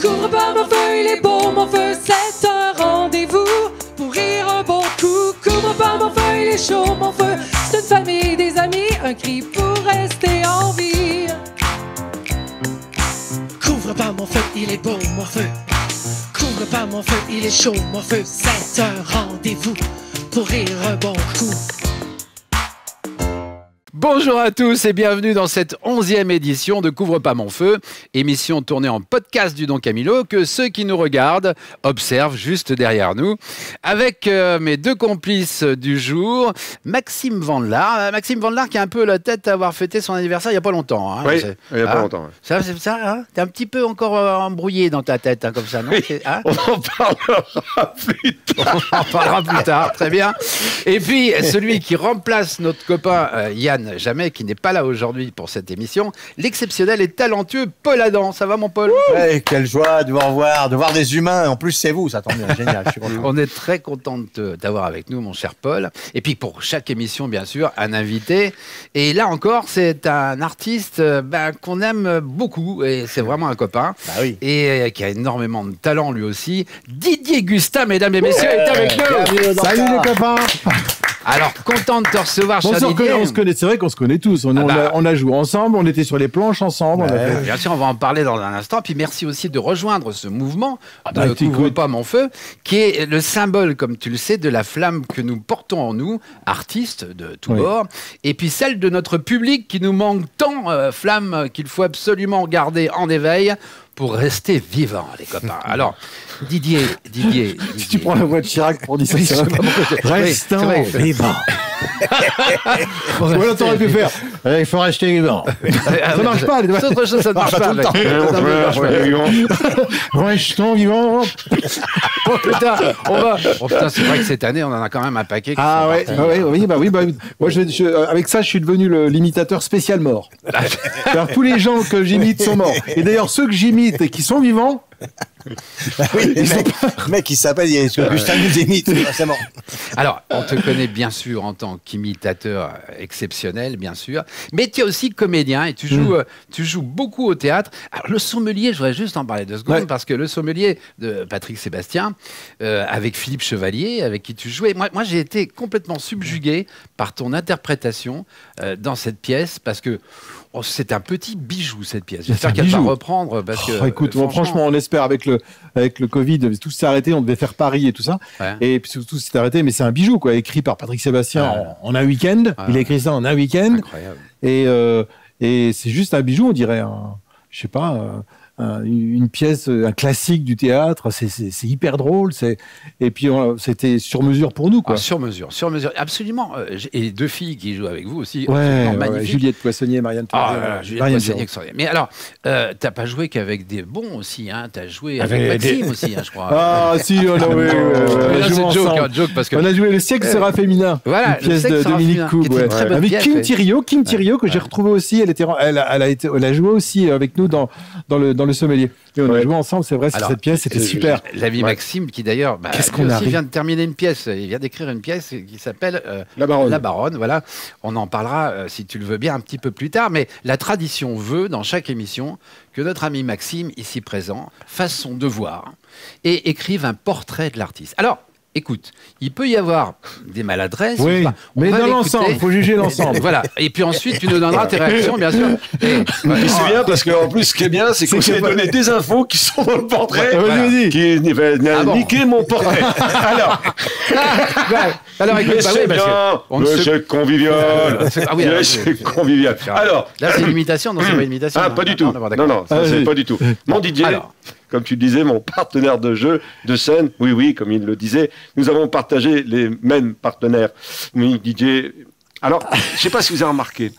Couvre pas mon feu, il est beau mon feu, c'est un rendez-vous pour rire un bon coup. Couvre pas mon feu, il est chaud mon feu, c'est une famille, des amis, un cri pour rester en vie. Couvre pas mon feu, il est beau mon feu. Couvre pas mon feu, il est chaud mon feu, c'est un rendez-vous pour rire un bon coup. Bonjour à tous et bienvenue dans cette 11e édition de Couvre pas mon feu, émission tournée en podcast du Don Camilo que ceux qui nous regardent observent juste derrière nous, avec mes deux complices du jour, Maxime Vandelard. Maxime Vandelard qui a un peu la tête à avoir fêté son anniversaire il n'y a pas longtemps. Hein, oui, il n'y a pas longtemps. Ouais. Ça, c'est ça, hein, t'es un petit peu encore embrouillé dans ta tête, hein, comme ça, non? Oui, hein, on en parlera plus tard. On en parlera plus tard, très bien. Et puis, celui qui remplace notre copain Yann Jamais, qui n'est pas là aujourd'hui pour cette émission, l'exceptionnel et talentueux Paul Adam. Ça va, mon Paul? Ouais, quelle joie de vous revoir, de voir des humains. En plus, c'est vous, ça tombe bien, génial. Je suis content. On est très content de t'avoir avec nous, mon cher Paul. Et puis, pour chaque émission, bien sûr, un invité. Et là encore, c'est un artiste qu'on aime beaucoup. Et c'est vraiment un copain. Bah oui. Et qui a énormément de talent, lui aussi. Didier Gustin, mesdames et messieurs, est avec nous. Salut les copains. Alors, content de te recevoir, cher Didier. On se connaît, c'est vrai qu'on se connaît tous. On a joué ensemble, on était sur les planches ensemble. Bien sûr, on va en parler dans un instant. Puis merci aussi de rejoindre ce mouvement de Couvre pas mon feu, qui est le symbole, comme tu le sais, de la flamme que nous portons en nous, artistes de tous bords, et puis celle de notre public qui nous manque tant, flamme qu'il faut absolument garder en éveil pour rester vivant, les copains. Alors, Didier. Si tu prends la voix de Chirac pour dire ça, restons vivants. Voilà, t'aurais pu faire. Il faut rester vivant. Ça marche pas. C'est autre chose, ça ne marche pas. Restons vivants. Oh putain, c'est vrai que cette année, on en a quand même un paquet. Ah oui. Moi, avec ça, je suis devenu l'imitateur spécial mort. Alors, tous les gens que j'imite sont morts. Et d'ailleurs, ceux que j'imite et qui sont vivants. Oui, le mec, il s'appelle Gustin nous imite, c'est mort. Alors, on te connaît bien sûr en tant qu'imitateur exceptionnel, bien sûr, mais tu es aussi comédien et tu joues beaucoup au théâtre. Alors, le sommelier, je voudrais juste en parler 2 secondes, parce que le sommelier de Patrick Sébastien, avec Philippe Chevalier, avec qui tu jouais, moi j'ai été complètement subjugué par ton interprétation dans cette pièce, parce que c'est un petit bijou, cette pièce. J'espère qu'elle va reprendre. Parce que, écoute, franchement, on espère avec le Covid, tout s'est arrêté, on devait faire Paris et tout ça. Ouais. Et puis tout s'est arrêté, mais c'est un bijou, quoi, écrit par Patrick Sébastien en un week-end. Ouais. Il a écrit ça en un week-end. Incroyable. Et c'est juste un bijou, on dirait, je sais pas, une pièce, un classique du théâtre. C'est hyper drôle. Et puis c'était sur mesure pour nous, quoi. Sur mesure, absolument. Et les 2 filles qui jouent avec vous aussi. Ouais, Juliette Poissonnier et Marianne Poissonnier. Juliette Poissonnier. Mais alors, t'as pas joué qu'avec des bons aussi, hein. T'as joué avec Maxime aussi, hein, je crois. Ah si, oui. C'est joke parce que on a joué Le siècle sera féminin. Voilà, une pièce de Dominique Coub, avec Kim Thiriot que j'ai retrouvé aussi. Elle a joué aussi avec nous dans le sommelier. Et on a joué ensemble, c'est vrai, sur cette pièce, c'était super. L'ami Maxime, qui d'ailleurs, vient de terminer une pièce, il vient d'écrire une pièce qui s'appelle La Baronne. La Baronne, voilà. On en parlera, si tu le veux bien, un petit peu plus tard, mais la tradition veut, dans chaque émission, que notre ami Maxime, ici présent, fasse son devoir et écrive un portrait de l'artiste. Alors, écoute, il peut y avoir des maladresses. Oui, mais dans l'ensemble, il faut juger l'ensemble. Voilà. Et puis ensuite, tu nous donneras tes réactions, bien sûr. Et c'est bien parce qu'en plus, ce qui est bien, c'est qu'on s'est donné des infos qui sont dans le portrait. Qui niqué mon portrait. Alors, écoute, c'est bien. L'échec convivial. L'échec convivial. Alors. Là, c'est une imitation, non, c'est pas une imitation. Ah, pas du tout. Non, ça, c'est pas du tout. Mon Didier. Comme tu le disais, mon partenaire de jeu, de scène, oui, comme il le disait, nous avons partagé les mêmes partenaires. Oui, Didier. Alors, je ne sais pas si vous avez remarqué,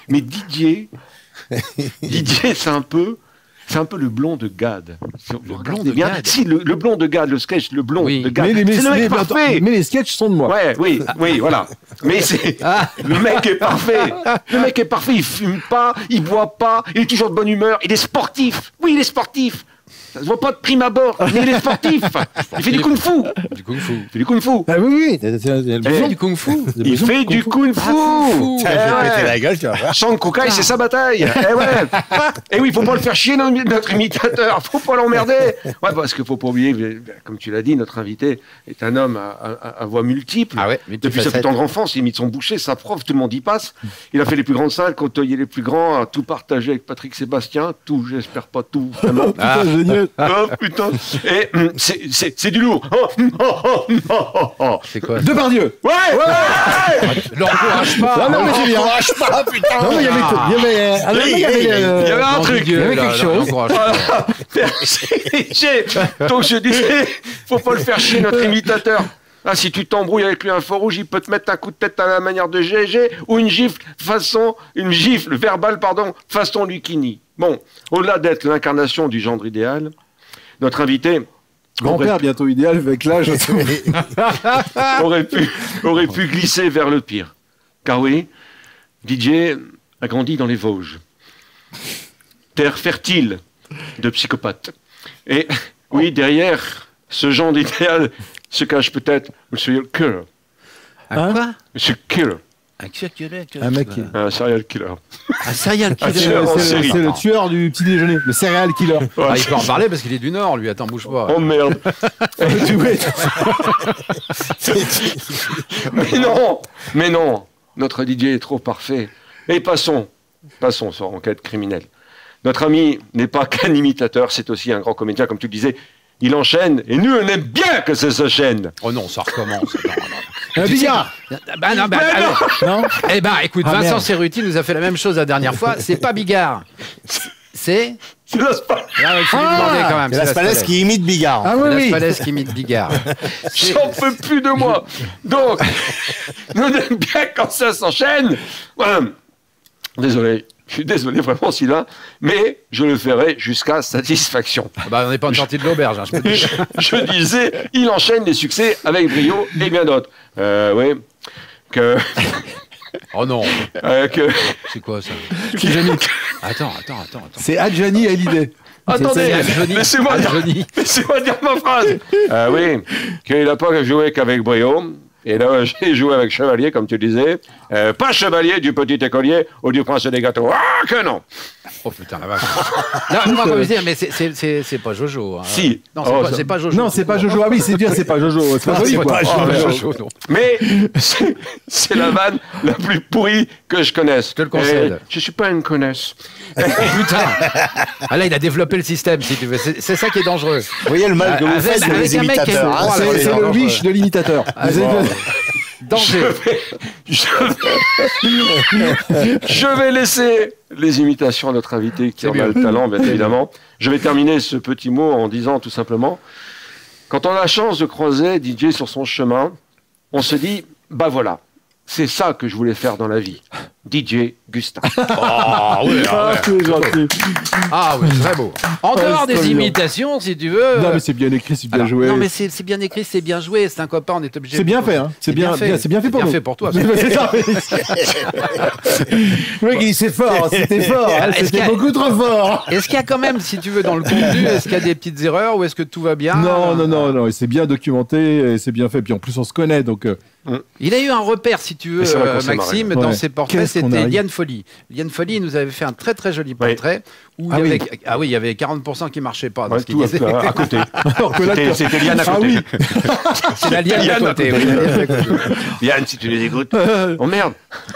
mais Didier, c'est un peu le blond de Gad. Le blond de Gad. Si, le blond de Gad, le sketch, le blond de Gad. C'est le mec parfait. Mais les sketchs sont de moi. Oui, voilà. Mais le mec est parfait. Le mec est parfait, il fume pas, il boit pas, il est toujours de bonne humeur, il est sportif. Oui, il est sportif. Ça se voit pas de prime abord. Mais il est sportif. Il fait du kung-fu. Du kung-fu. Il fait du kung-fu. Ah oui, Il fait du kung-fu. Il fait du kung-fu. Je vais péter la gueule, tu vas voir. Shang Kukai, c'est sa bataille. Eh ouais. Et oui, faut pas le faire chier, notre imitateur. Faut pas l'emmerder. Ouais, parce qu'il faut pas oublier, comme tu l'as dit, notre invité est un homme à voix multiples. Ah ouais, Depuis sa plus tendre enfance, il imite son boucher, sa prof, tout le monde y passe. Il a fait les plus grandes salles, côtoyé les plus grands, a tout partagé avec Patrick Sébastien. Tout, j'espère pas tout. Vraiment. Putain, génial. Oh putain. Et c'est du lourd. C'est quoi? Depardieu. Ouais. L'encourage pas. Non, mais c'est bien. Lâche pas, putain. Non, mais il y Il y avait un truc. Il y avait quelque chose. Voilà. Donc je disais, faut pas le faire chier, notre imitateur. Ah, si tu t'embrouilles avec lui un feu rouge, il peut te mettre un coup de tête à la manière de GG ou une gifle verbale, façon Lucchini. Bon, au-delà d'être l'incarnation du gendre idéal, notre invité Grand-père bientôt idéal avec l'âge. aurait pu glisser vers le pire. Car oui, DJ a grandi dans les Vosges. Terre fertile de psychopathes. Et oui, derrière ce genre d'idéal se cache peut-être un serial killer. Un quoi? Monsieur Killer. Un mec. Un serial killer. Un serial Un killer. tueur en C'est série. le tueur du petit déjeuner, le céréal killer. Ah, il peut en parler parce qu'il est du Nord, lui. Attends, bouge pas. Oh merde. Mais non. Notre DJ est trop parfait. Et passons sur enquête criminelle. Notre ami n'est pas qu'un imitateur, c'est aussi un grand comédien, comme tu le disais. Il enchaîne, et nous, on aime bien que ça s'enchaîne. Oh non, ça recommence. Un billard. Non. Eh ben, écoute, Ah, Vincent merde. Cerruti nous a fait la même chose la dernière fois. C'est pas Bigard. C'est. C'est la Spalès. Ah, il faut lui demander quand même. C'est la Spalès qui imite Bigard. Ah C'est oui, la oui. Spalès qui imite Bigard. J'en peux plus de moi. Donc, nous on aime bien quand ça s'enchaîne. Ouais. Désolé. Je suis désolé vraiment, Sylvain, mais je le ferai jusqu'à satisfaction. Bah, on n'est pas en sortie de l'auberge, hein, je peux te dire. Je disais, il enchaîne les succès avec brio et bien d'autres. Oui, que... Oh non, que... c'est quoi ça? Johnny. Attends. C'est Adjani Hallyday. Attendez, Johnny. laissez-moi dire, Johnny. laissez-moi dire ma phrase. Oui, qu'il n'a pas joué qu'avec brio. Et là, j'ai joué avec Chevalier, comme tu disais. Pas Chevalier du petit écolier ou du prince des gâteaux. Ah, que non! Oh putain, la vache. Non, moi, comme je disais, mais c'est pas Jojo. Hein. Si. Non, Oh, c'est pas Jojo. Non, c'est pas Jojo. Ah oui, c'est bien, c'est pas Jojo. C'est pas joli, quoi. Jojo, non. Mais c'est la vanne la plus pourrie que je connaisse. Je te le concède. Je suis pas une connaisse. Putain. Ah là, il a développé le système, si tu veux. C'est ça qui est dangereux. Vous voyez le mal que vous Avec- faites avec les un mec qui a imitateurs. le hein, droit, c'est- là, C'est c'est- le wish de l'imitateur. Vous avez- Danger. Je vais laisser les imitations à notre invité qui C'est en mieux. a le talent, bien évidemment. Je vais terminer ce petit mot en disant tout simplement, quand on a la chance de croiser DJ sur son chemin, on se dit, bah voilà, c'est ça que je voulais faire dans la vie. DJ Gustin. Ah oui, Ah, c'est gentil. Ah oui, très beau. En dehors c'est des bien. imitations, si tu veux. Non, mais c'est bien écrit, c'est bien alors, joué. Non, mais c'est bien écrit, c'est bien joué. C'est un copain, on est obligé. C'est bien fait, hein. C'est bien fait pour nous. Bien fait pour toi. C'est ça. Le mec, il dit c'est fort, c'était fort, hein, Est-ce qu'il y c'était a- beaucoup trop fort. Est-ce qu'il y a quand même, si tu veux, dans le contenu, est-ce qu'il y a des petites erreurs ou est-ce que tout va bien? Non, et c'est bien documenté, et c'est bien fait. Puis en plus, on se connaît, donc. Il a eu un repère, si tu veux, Et c'est vrai qu'on s'est Maxime, marré. dans Ouais. ses portraits, Qu'est-ce qu'on c'était arrive. Liane Folly. Liane Folly, il nous avait fait un très très joli portrait où Ah il y oui. avait, il y avait 40% qui marchaient pas. dans Ouais, ce qu'il tout disait. à côté. Alors que là, C'était Liane à Ah côté. oui. C'est la Liane Liane à à côté. côté. oui, la Liane à côté. Liane, si tu les écoutes. Oh merde.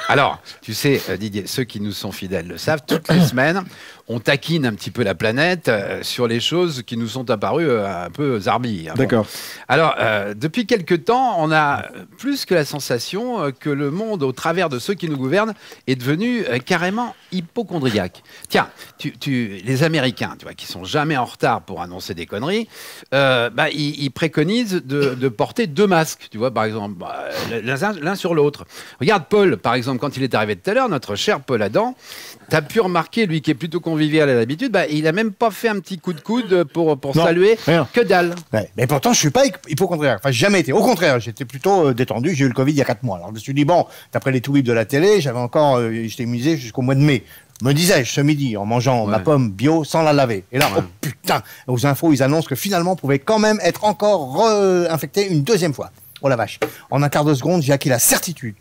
Alors, tu sais, Didier, ceux qui nous sont fidèles le savent, toutes les semaines, on taquine un petit peu la planète sur les choses qui nous sont apparues un peu zarbi. Hein. Bon. D'accord. Alors, depuis quelque temps, on a plus que la sensation que le monde, au travers de ceux qui nous gouvernent, est devenu carrément hypocondriaque. Tiens, les Américains, tu vois, qui sont jamais en retard pour annoncer des conneries, ils préconisent de porter 2 masques, tu vois, par exemple, l'un sur l'autre. Regarde Paul, par exemple, quand il est arrivé tout à l'heure, notre cher Paul Adam, t'as pu remarquer, lui qui est plutôt convivial à l'habitude, il a même pas fait un petit coup de coude pour Non, saluer, rien. que dalle. Ouais, mais pourtant, je suis pas hypochondriaque. Enfin, j'ai jamais été. Au contraire, j'étais plutôt détendu. J'ai eu le Covid il y a 4 mois. Alors, je me suis dit, bon, d'après les tweets de la télé, j'avais encore, j'étais immunisé jusqu'au mois de mai. me disais-je ce midi en mangeant ma pomme bio sans la laver. Et là, oh putain, aux infos, ils annoncent que finalement, on pouvait quand même être encore infecté une deuxième fois. Oh la vache. En un quart de seconde, j'ai acquis la certitude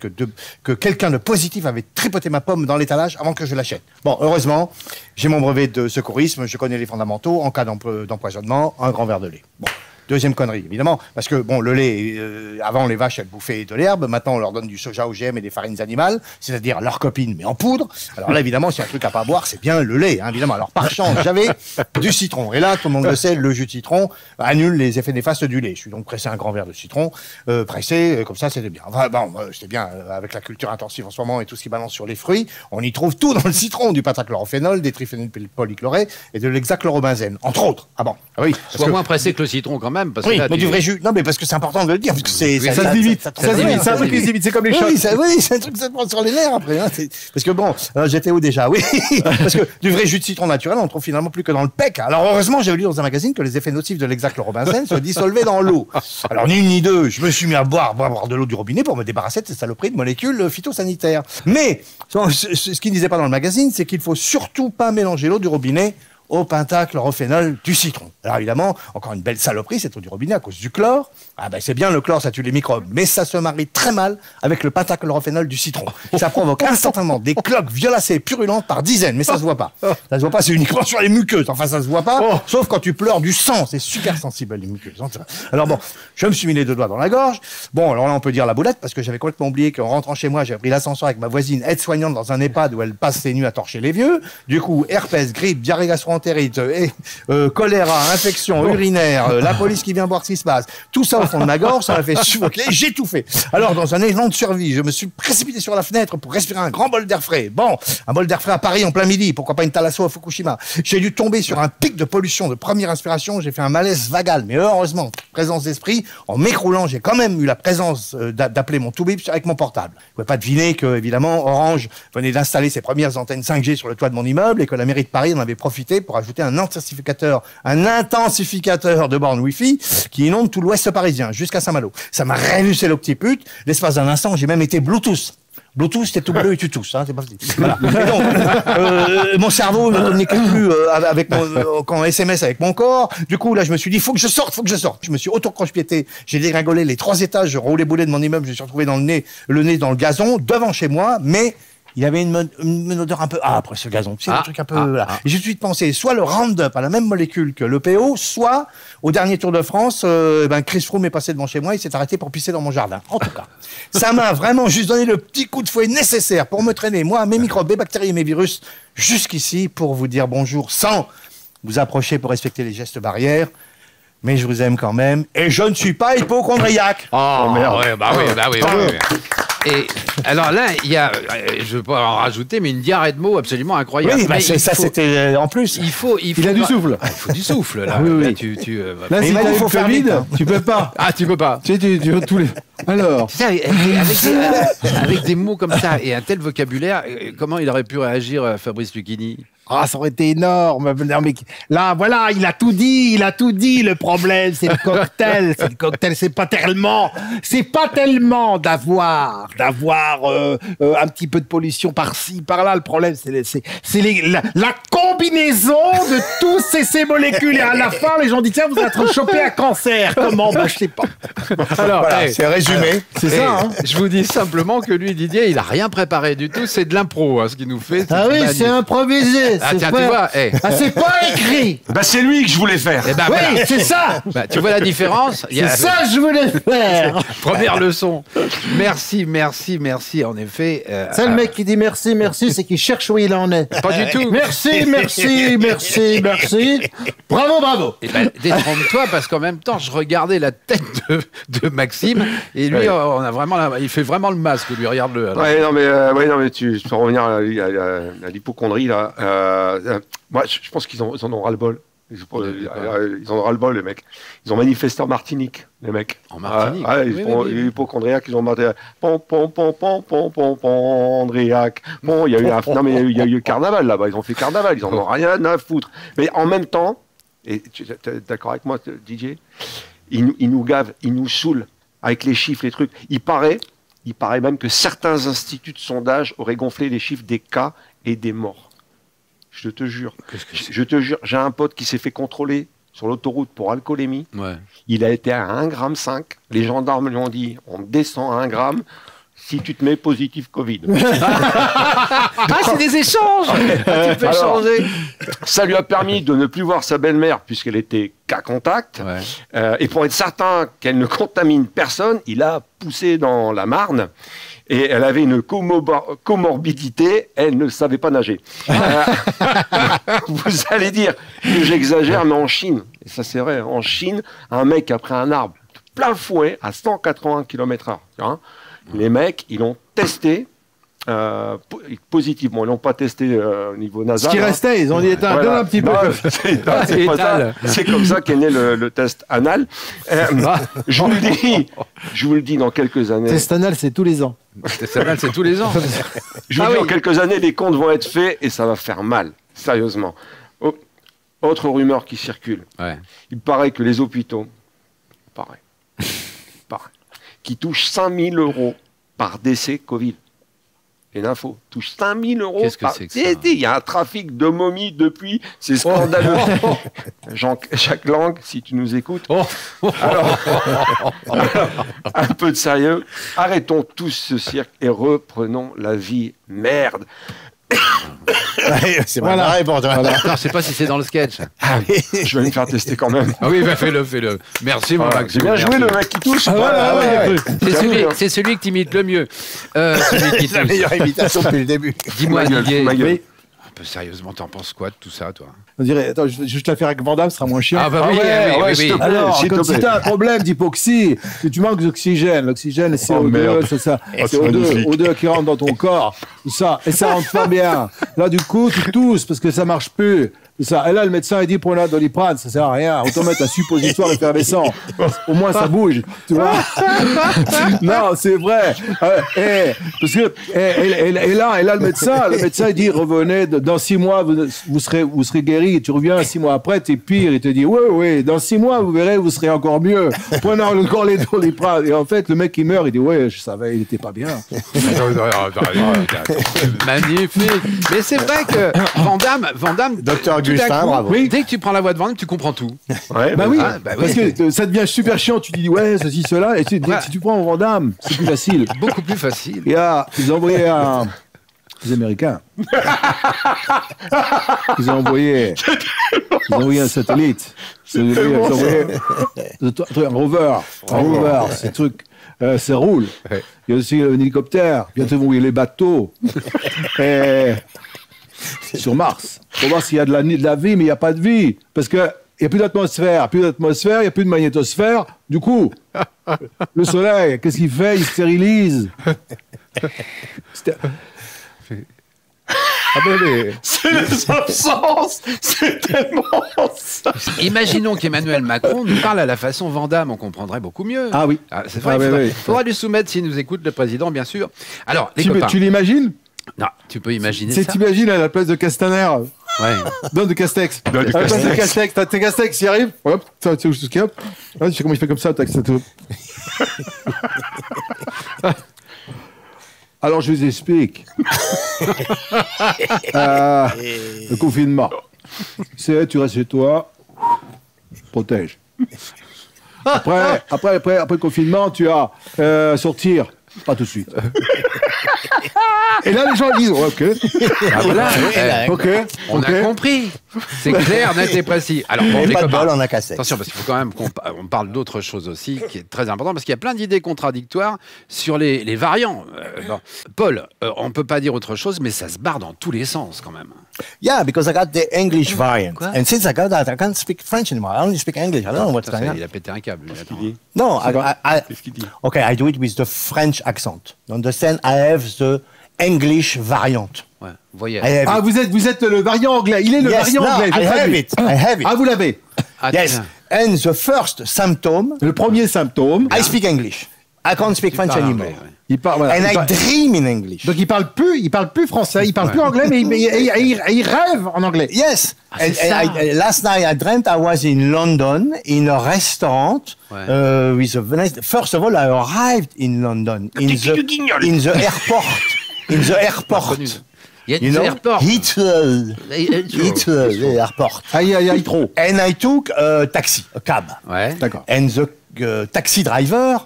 que quelqu'un de positif avait tripoté ma pomme dans l'étalage avant que je l'achète. Bon, heureusement, j'ai mon brevet de secourisme, je connais les fondamentaux. En cas d'empoisonnement, un grand verre de lait. Bon. Deuxième connerie, évidemment, parce que bon, le lait, avant les vaches, elles bouffaient de l'herbe, maintenant on leur donne du soja OGM et des farines animales, c'est-à-dire leurs copines, mais en poudre. Alors là, évidemment, s'il y a un truc à pas boire, c'est bien le lait, hein, évidemment. Alors par chance, j'avais du citron. Et là, tout le monde le sait, le jus de citron annule les effets néfastes du lait. Je suis donc pressé un grand verre de citron, comme ça, c'était bien. Enfin bon, c'était bien, avec la culture intensive en ce moment et tout ce qui balance sur les fruits, on y trouve tout dans le citron, du pentachlorophénol, des triphénylpolychlorés et de l'hexachlorobenzène, entre autres. Ah bon, ah oui. Sois moins pressé que le citron quand même. Parce oui, que là, mais du vrai jus. Non, mais parce que c'est important de le dire. Parce que ça se limite. Ça se limite. C'est un truc qui se limite. C'est comme les chocs. Oui, c'est un truc qui se prend sur les nerfs après. Hein. Parce que bon, j'étais où déjà? Oui. Parce que du vrai jus de citron naturel, on trouve finalement plus que dans le PEC. Alors heureusement, j'avais lu dans un magazine que les effets nocifs de l'hexachlorobenzène se dissolvaient dans l'eau. Alors ni une ni deux, je me suis mis à boire de l'eau du robinet pour me débarrasser de ces saloperies de molécules phytosanitaires. Mais ce qu'ils ne disaient pas dans le magazine, c'est qu'il faut surtout pas mélanger l'eau du robinet au pentachlorophénol du citron. Alors évidemment, encore une belle saloperie, cette eau du robinet à cause du chlore. Ah ben c'est bien, le chlore, ça tue les microbes, mais ça se marie très mal avec le pentachlorophénol du citron. Ça provoque instantanément des cloques violacées purulentes par dizaines, mais ça se voit pas. Ça se voit pas, c'est uniquement sur les muqueuses. Enfin, ça se voit pas, sauf quand tu pleures du sang. C'est super sensible, les muqueuses. Alors bon, je me suis mis les deux doigts dans la gorge. Bon, alors là, on peut dire la boulette, parce que j'avais complètement oublié qu'en rentrant chez moi, j'avais pris l'ascenseur avec ma voisine aide-soignante dans un EHPAD où elle passe ses nuits à torcher les vieux. Du coup, herpès, grippe, diarrhée gastroentérite, choléra, infection urinaire, la police qui vient voir ce qui se passe. Tout ça au fond de ma gorge, ça m'a fait suffoquer, j'ai tout fait. Alors, dans un élan de survie, je me suis précipité sur la fenêtre pour respirer un grand bol d'air frais. Bon, un bol d'air frais à Paris en plein midi, pourquoi pas une thalasso à Fukushima. J'ai dû tomber sur un pic de pollution de première inspiration, j'ai fait un malaise vagal, mais heureusement, présence d'esprit, en m'écroulant, j'ai quand même eu la présence d'appeler mon toubib avec mon portable. Vous pouvez pas deviner que, évidemment, Orange venait d'installer ses premières antennes 5G sur le toit de mon immeuble et que la mairie de Paris en avait profité pour ajouter un intensificateur de bornes Wi-Fi qui inonde tout l'ouest parisien jusqu'à Saint-Malo. Ça m'a révulsé l'occiput. L'espace d'un instant, j'ai même été Bluetooth. Bluetooth, c'était tout bleu et tu tousses, hein, c'est pas facile. Voilà. Et donc, mon cerveau ne communiquait plus en SMS avec mon corps. Du coup, là, je me suis dit, faut que je sorte. Je me suis auto-croche-piété. J'ai dégringolé les 3 étages, je roulais boulet de mon immeuble, je me suis retrouvé le nez dans le gazon, devant chez moi, mais il y avait une odeur un peu âpre, ce gazon. C'est un truc un peu... voilà. Et j'ai tout de suite pensé, soit le Roundup a la même molécule que le PO, soit, au dernier Tour de France, Chris Froome est passé devant chez moi, il s'est arrêté pour pisser dans mon jardin. En tout cas, ça m'a vraiment juste donné le petit coup de fouet nécessaire pour me traîner, moi, mes microbes, mes bactéries et mes virus, jusqu'ici, pour vous dire bonjour sans vous approcher pour respecter les gestes barrières. Mais je vous aime quand même, et je ne suis pas hypochondriaque. Oh merde. Ouais, bah oui. Et alors là, il y a, je veux pas en rajouter, mais une diarrhée de mots absolument incroyable. Oui, bah c'était en plus. Il a du souffle. Il faut du souffle là. Oui. Là, si il faut faire vite, tu peux pas. Ah, tu peux pas. Tu veux tous les. Alors. Avec des mots comme ça et un tel vocabulaire, comment il aurait pu réagir, Fabrice Lucchini? Ah, ça aurait été énorme. Non, mais là, voilà, il a tout dit. Le problème, c'est le cocktail. C'est pas tellement d'avoir un petit peu de pollution par-ci, par-là. Le problème, c'est la combinaison de tous ces molécules. Et à la fin, les gens disent, tiens, vous êtes chopé un cancer. Comment? Je sais pas. Alors, voilà, c'est résumé. C'est ça, hein. Je vous dis simplement que lui, Didier, il a rien préparé du tout. C'est de l'impro, hein, ce qu'il nous fait. Ah oui, c'est improvisé. Ah tiens, tu vois, c'est pas écrit. Bah c'est lui que je voulais faire. Oui, voilà. C'est ça. Bah, tu vois la différence? C'est ça que je voulais faire. Première leçon. Merci. En effet. C'est le mec qui dit merci, c'est qu'il cherche où il en est. Pas du tout. Merci. Bravo. Et ben, détrompe-toi parce qu'en même temps, je regardais la tête de Maxime et lui, il fait vraiment le masque. Lui, regarde-le. Non mais tu peux revenir à l'hypocondrie là. Moi, je pense qu'ils en ont ras-le-bol. Ils en ont ras-le-bol, les mecs. Ils ont manifesté en Martinique, les mecs. En Martinique. Les hypochondriaques, ils ont demandé hypochondriaque. Bon, il y a eu le carnaval là-bas. Ils ont fait carnaval. Ils en ont rien à foutre. Mais en même temps, et tu es d'accord avec moi, DJ, ils nous gavent, ils nous saoulent avec les chiffres, les trucs. Il paraît même que certains instituts de sondage auraient gonflé les chiffres des cas et des morts. Je te jure. Je te jure, j'ai un pote qui s'est fait contrôler sur l'autoroute pour alcoolémie. Ouais. Il a été à 1,5 g. Les gendarmes lui ont dit, on descend à 1 gramme si tu te mets positif Covid. Ah, c'est des échanges. Tu peux changer. Ça lui a permis de ne plus voir sa belle-mère puisqu'elle était cas contact. Ouais. Et pour être certain qu'elle ne contamine personne, il a poussé dans la Marne. Et elle avait une comorbidité, elle ne savait pas nager. Vous allez dire que j'exagère, mais en Chine, et ça c'est vrai, en Chine, un mec a pris un arbre plein fouet à 180 km/h. Hein. Les mecs, ils l'ont testé positivement. Ils l'ont pas testé au niveau nasal. Ce qui restait, ils ont dit éteint, Voilà. donne un petit peu. C'est pas ça. C'est comme ça qu'est né le test anal. Je vous le dis dans quelques années. Test anal, c'est tous les ans. C'est tous les ans. Je vous dis, dans quelques années, les comptes vont être faits et ça va faire mal, sérieusement. Autre rumeur qui circule. Ouais. Il paraît que les hôpitaux, qui touchent 5 000 € par décès Covid. Une info, touche 5 000 € Qu'est-ce que par c'est que ça ? Il y a un trafic de momies depuis, c'est scandaleux. Jacques Lang, si tu nous écoutes. Alors, un peu de sérieux, arrêtons tous ce cirque et reprenons la vie. Merde. C'est voilà. Attends, je sais pas si c'est dans le sketch. Je vais me faire tester quand même. Ah oui, bah fais-le. Merci, mon Max. J'ai bien joué le mec qui touche. C'est celui que tu imites le mieux. Celui qui C'est la meilleure imitation depuis le début. Dis-moi, Didier, ma gueule. oui. Un peu sérieusement, t'en penses quoi de tout ça, toi ? On dirait, attends, je vais juste la faire avec Van Damme, ce sera moins chiant. Ah bah oui, oui. s'il te plaît, Alors, s'il te quand si plaît. tu as un problème d'hypoxie, que tu manques d'oxygène, l'oxygène, c'est Oh, O2, merde. c'est ça. Oh, C'est c'est magnifique. O2 qui rentre dans ton corps, tout ça, et ça rentre pas bien. Là, du coup, tu tousses parce que ça marche plus. C'est ça. Et là, le médecin, il dit, pour un Doliprane, ça sert à rien. Autant mettre un suppositoire effervescent. Au moins, ça bouge. Tu vois? Non, c'est vrai. Parce que, et là, le médecin, il dit, revenez, dans 6 mois, vous serez guéri. Et tu reviens 6 mois après, t'es pire. Il te dit, oui, dans 6 mois, vous verrez, vous serez encore mieux. Prenez encore les Doliprane. Et en fait, le mec, il meurt, il dit, ouais, je savais, il était pas bien. Magnifique. Mais c'est vrai que Van Damme, Docteur tout d'un Augustin, coup, bravo. dès que tu prends la voix de Van Damme, tu comprends tout. Ouais, Bah oui, Ah, bah parce oui. que ça devient super chiant. Tu dis, ouais, ceci, cela. Et si tu prends Van Damme, c'est plus facile. Beaucoup plus facile. Ils ont envoyé les Américains. Ils ont envoyé un satellite. Ils ont envoyé un rover. Ces trucs, ça roule. Ouais. Il y a aussi un hélicoptère. Bientôt, ils vont envoyer les bateaux. Et sur Mars. Pour voir s'il y a de la vie, mais il n'y a pas de vie. Parce que il n'y a plus d'atmosphère, il n'y a plus de magnétosphère. Du coup, le soleil, qu'est-ce qu'il fait? Il stérilise. c'est les absences. C'est tellement ça. Imaginons qu'Emmanuel Macron nous parle à la façon Van Damme, on comprendrait beaucoup mieux. Ah oui. C'est vrai, il faudra lui soumettre s'il nous écoute, le président, bien sûr. Alors, les copains. Tu l'imagines? Non, tu peux imaginer C'est ça. t'imagines à la place de Castaner. Ouais. Non, de Castex. Non, de À la place de Castex. Castex. T'as tes Castex, il arrive. Hop, ça, tu sais où je suis, hop. Ah, tu sais comment il fait comme ça, tac, c'est tout. Alors, je vous explique. Le confinement. C'est, tu restes chez toi, protège. Après le confinement, tu as sortir, pas tout de suite. Et là, les gens disent, ok, Ah, voilà. ok, On a compris. C'est clair, net et précis. Alors, bon, Et les pas de copains, bol, on a cassé. attention, parce qu'il faut quand même qu'on parle d'autre chose aussi, qui est très important, parce qu'il y a plein d'idées contradictoires sur les variants. Bon. Paul, on ne peut pas dire autre chose, mais ça se barre dans tous les sens quand même. Yeah, because I got the English variant. Quoi? And since I got that, I can't speak French anymore. I only speak English. I don't know what's Ça, going on. il a pété un câble. Lui, attends. No, Qu'est-ce qu'il dit? okay, I do it with the French accent. Understand? I have the English variant. Ouais, voyez. I have Ah, it. vous êtes le variant anglais. Il est le Yes, variant no, anglais. I have it. I have it. Ah, vous l'avez. Ah, Yes. tiens. And the first symptom, Le premier symptôme. I speak English. I can't speak Tu French parles anymore. anglais, ouais. Il parle, voilà. And Il I parle- dream in English. Donc il parle plus français, il parle plus anglais, mais il rêve en anglais. Yes. Ah, c'est ça. Last night I dreamt I was in London in a restaurant Ouais. with a nice. First of all, I arrived in London in the airport. In the airport. Connu. Il y a you know, airport. Heathrow, airport. Heathrow. And I took a taxi, a cab. Ouais. D'accord. And the taxi driver,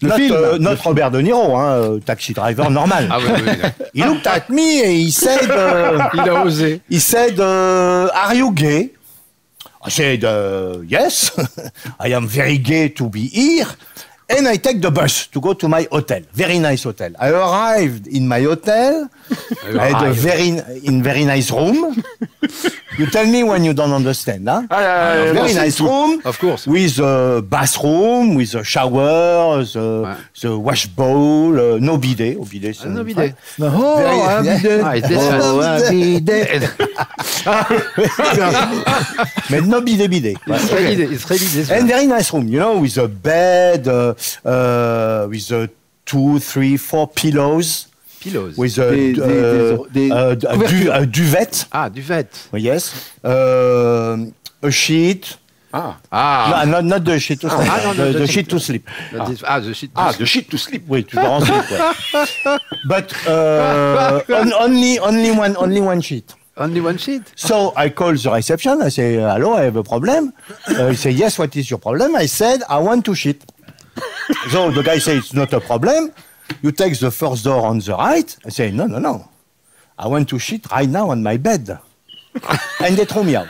Le film. not Robert De Niro, taxi driver normal. Ah oui, oui. He looked at me and he said, Il a osé. are you gay? I said, yes, I am very gay to be here. And I take the bus to go to my hotel, very nice hotel. I arrived in my hotel, I had a very nice room. You tell me when you don't understand, huh? Very nice room, Of course. with a bathroom, with a shower, the wash bowl, no bidet. Oh, bidet, c'est No bidet. Oh, bidet. Ah, it is bidet. Mais no bidet. Il serait l'idée. And very nice room, you know, with a bed, with 2, 3, 4 pillows, Pillows. with a duvet, Duvet. yes, a sheet. Ah. No, not the sheet to sleep. The sheet to sleep. The shit. The shit to sleep. Oui, tu dors en slip, ouais. But only one sheet. Only one sheet. So I call the reception. I say, hello, I have a problem. He say, yes, what is your problem? I said, I want to shit. So the guy says, it's not a problem. You take the first door on the right. I say, no. I want to shit right now on my bed. And they throw me out.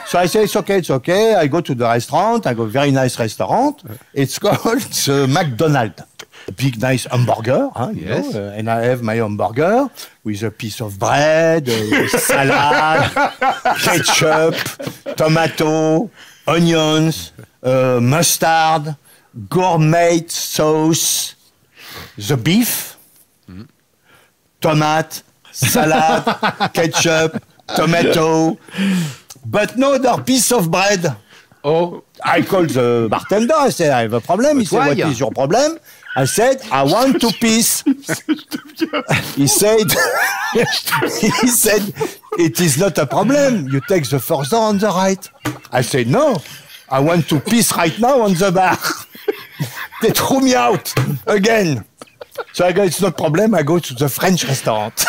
So I say, it's okay. I go to the restaurant. I go very nice restaurant. It's called McDonald's. A big, nice hamburger, you Yes. know, and I have my hamburger with a piece of bread, salad, ketchup, tomato, onions, mustard, gourmet sauce, the beef, tomato, salad, ketchup, tomato, but no other piece of bread. Oh. I called the bartender. I said, I have a problem. He said, what is your problem? I said, I want 2 pieces. He said, it is not a problem. You take the first door on the right. I said, no, I want 2 pieces right now on the bar. They threw me out again. So I go, it's not problem. I go to the French restaurant.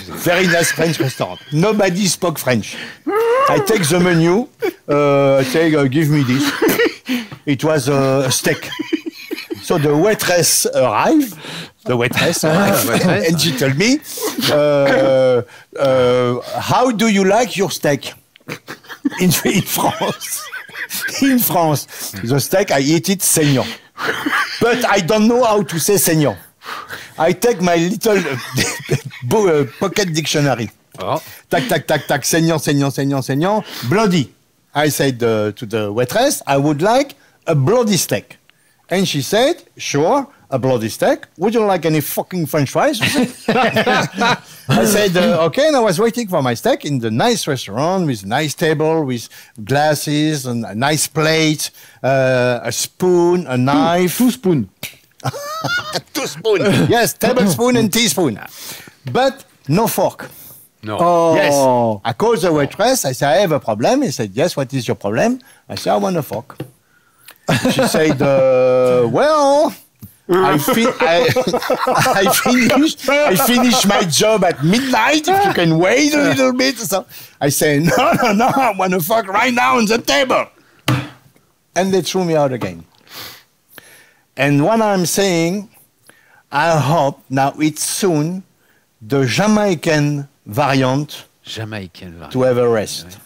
Very nice French restaurant. Nobody spoke French. I take the menu. I say, give me this. It was a steak. So the waitress arrived, and she told me, how do you like your steak? In France. In France, the steak, I eat it saignant. But I don't know how to say saignant. I take my little pocket dictionary. Oh. Tac, saignant, bloody. I said to the waitress, I would like a bloody steak. And she said, sure, a bloody steak. Would you like any fucking French fries? I said, okay, and I was waiting for my steak in the nice restaurant with nice table, with glasses, and a nice plate, a spoon, a knife. 2 spoons. 2 spoons. Yes, tablespoon and teaspoon. But no fork. No. Oh. Yes. I called the waitress. I said, I have a problem. He said, yes, what is your problem? I said, I want a fork. She said, well, I finished my job at midnight. If you can wait a little bit. So I said, no, I want a fork right now on the table. And they threw me out again. And what I'm saying, I hope now it's soon the Jamaican variant to have a rest.